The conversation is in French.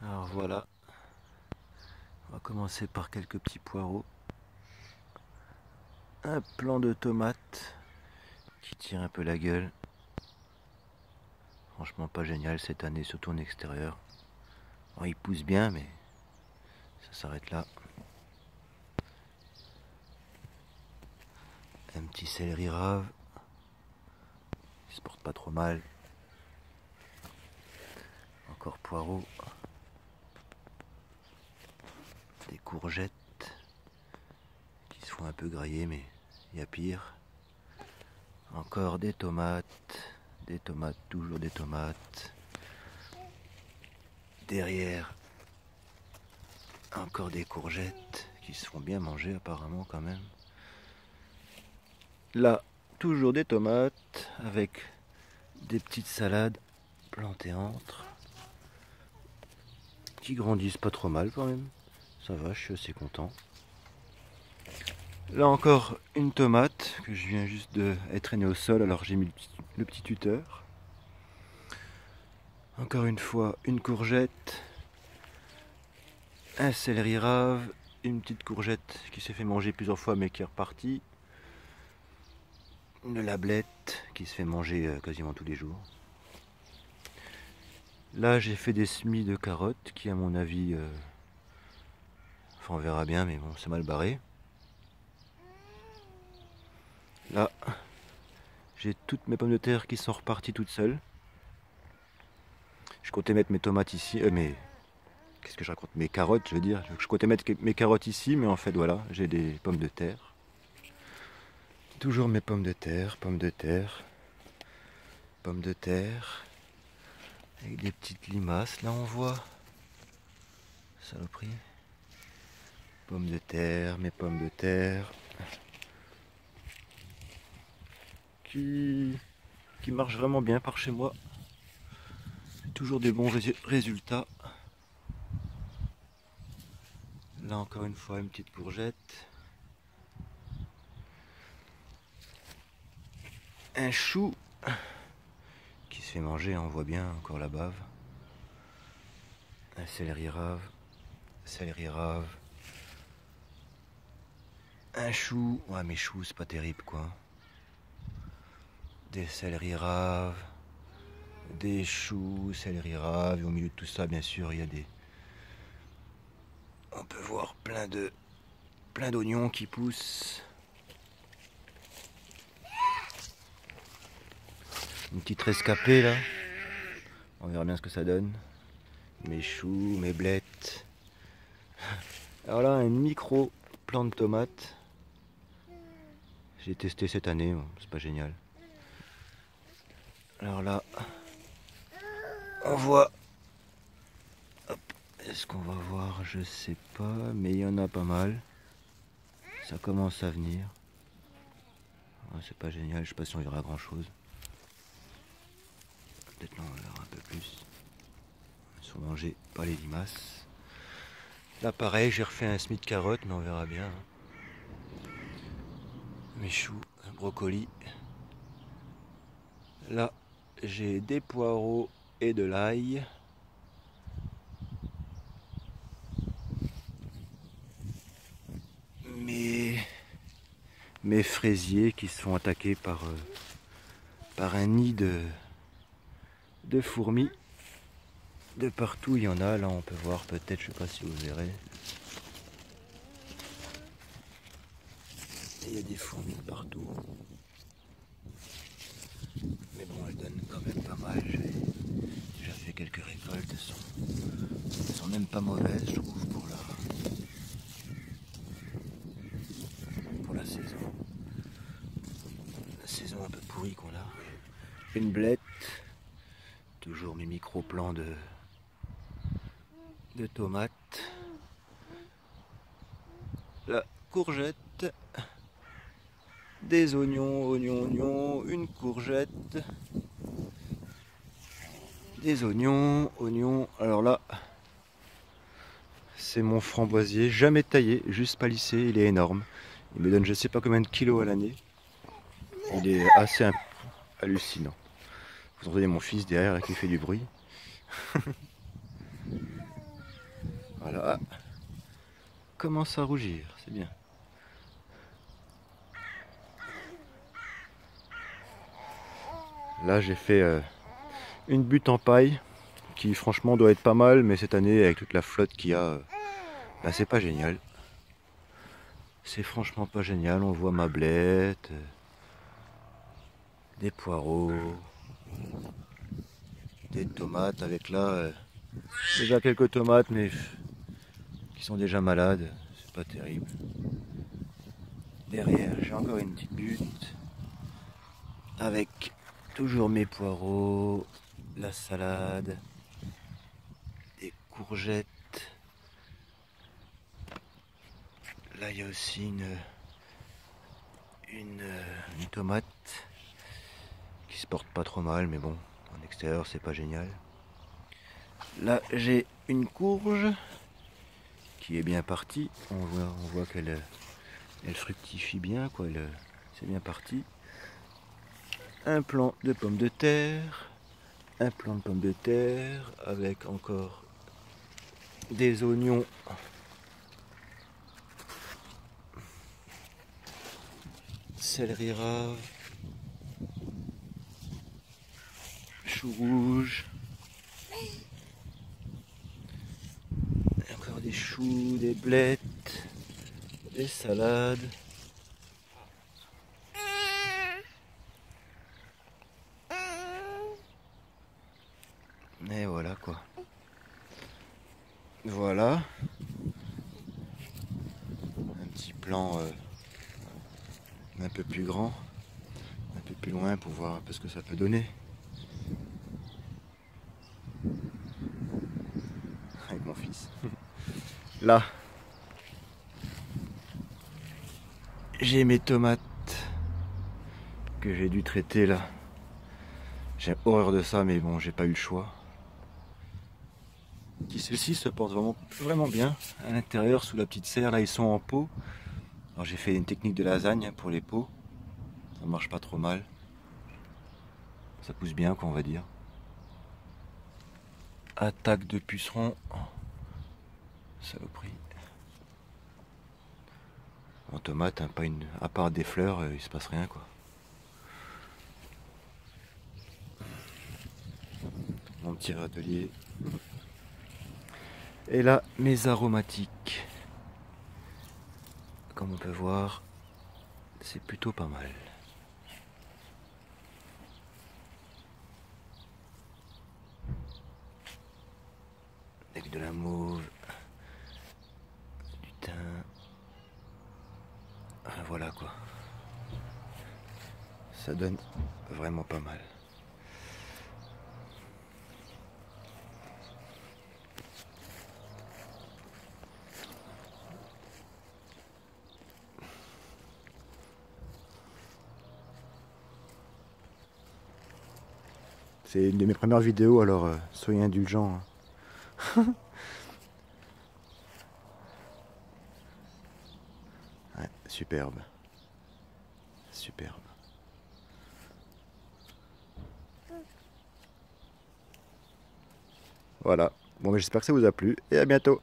Alors voilà, on va commencer par quelques petits poireaux. Un plant de tomates qui tire un peu la gueule. Franchement pas génial cette année, surtout en extérieur. Alors, il pousse bien mais ça s'arrête là. Un petit céleri rave. Il se porte pas trop mal. Encore poireaux. Des courgettes qui se font un peu grailler mais il y a pire. Encore des tomates, toujours des tomates. Derrière, encore des courgettes qui se font bien manger apparemment quand même. Là, toujours des tomates avec des petites salades plantées entre. Qui grandissent pas trop mal quand même. Ça va, je suis assez content. Là encore une tomate que je viens juste de traîner au sol, alors j'ai mis le petit tuteur. Encore une fois une courgette, un céleri rave, une petite courgette qui s'est fait manger plusieurs fois mais qui est repartie. Une lablette qui se fait manger quasiment tous les jours. Là j'ai fait des semis de carottes qui à mon avis, enfin on verra bien mais bon c'est mal barré. Là j'ai toutes mes pommes de terre qui sont reparties toutes seules. Je comptais mettre mes tomates ici, qu'est-ce que je raconte? Mes carottes, je veux dire. Je comptais mettre mes carottes ici, mais en fait, voilà, j'ai des pommes de terre. Toujours mes pommes de terre, pommes de terre, pommes de terre. Avec des petites limaces, là on voit. Saloperie. Pommes de terre, mes pommes de terre. Qui marchent vraiment bien par chez moi. Toujours des bons résultats. Là encore une fois une petite courgette. Un chou qui se fait manger, on voit bien encore la bave. Un céleri rave. Un chou. Ouais mes choux c'est pas terrible quoi. Des céleri raves. Des choux, céleri rave. Et au milieu de tout ça bien sûr il y a des... On peut voir plein d'oignons qui poussent. Une petite rescapée là. On verra bien ce que ça donne. Mes choux, mes blettes. Alors là un micro plant de tomates. J'ai testé cette année, c'est pas génial. Alors là, on voit... Est-ce qu'on va voir? Je sais pas, mais il y en a pas mal. Ça commence à venir. C'est pas génial, je sais pas si on verra grand chose. Peut-être là on verra un peu plus. Ils sont mangés par les limaces. Là pareil, j'ai refait un semis de carottes, mais on verra bien. Mes choux, un brocoli. Là, j'ai des poireaux et de l'ail. Mes fraisiers qui se font attaquer par un nid de fourmis. De partout il y en a, là on peut voir peut-être, je sais pas si vous verrez. Il y a des fourmis partout. Mais bon, elles donnent quand même pas mal. J'ai déjà fait quelques récoltes, elles sont même pas mauvaises, je trouve, pour la saison. La saison un peu pourrie qu'on a. Une blette, toujours mes micro-plants de tomates. La courgette. Des oignons, une courgette. Des oignons. Alors là, c'est mon framboisier, jamais taillé, juste palissé, il est énorme. Il me donne je sais pas combien de kilos à l'année. Il est assez hallucinant. Vous entendez mon fils derrière là, qui fait du bruit. Voilà. Commence à rougir, c'est bien. Là j'ai fait une butte en paille qui franchement doit être pas mal, mais cette année avec toute la flotte qu'il y a, bah, c'est pas génial. C'est franchement pas génial, on voit ma blette, des poireaux, des tomates avec là, déjà quelques tomates mais qui sont déjà malades, c'est pas terrible. Derrière j'ai encore une petite butte avec toujours mes poireaux, la salade, des courgettes. Là il y a aussi une tomate qui se porte pas trop mal, mais bon, en extérieur c'est pas génial. Là j'ai une courge qui est bien partie, on voit qu'elle elle fructifie bien, quoi, c'est bien parti. Un plant de pommes de terre, un plant de pommes de terre avec encore des oignons. Céleri rave, chou rouge, encore des choux, des blettes, des salades. Et voilà quoi. Voilà. Un petit plan un peu plus grand, un peu plus loin pour voir un peu ce que ça peut donner. Avec mon fils. Là, j'ai mes tomates que j'ai dû traiter là. J'ai horreur de ça, mais bon, j'ai pas eu le choix. Ceux-ci se portent vraiment bien à l'intérieur sous la petite serre. Là, ils sont en pot. Alors j'ai fait une technique de lasagne pour les pots. Ça marche pas trop mal. Ça pousse bien, quoi, on va dire. Attaque de pucerons. Saloperie. En tomate, hein, à part des fleurs, il se passe rien, quoi. Mon petit râtelier. Et là, mes aromatiques. Comme on peut voir, c'est plutôt pas mal. Avec de la mauve, du thym. Voilà quoi. Ça donne vraiment pas mal. C'est une de mes premières vidéos, alors soyez indulgents. Hein. Ouais, superbe. Superbe. Voilà. Bon, mais j'espère que ça vous a plu et à bientôt.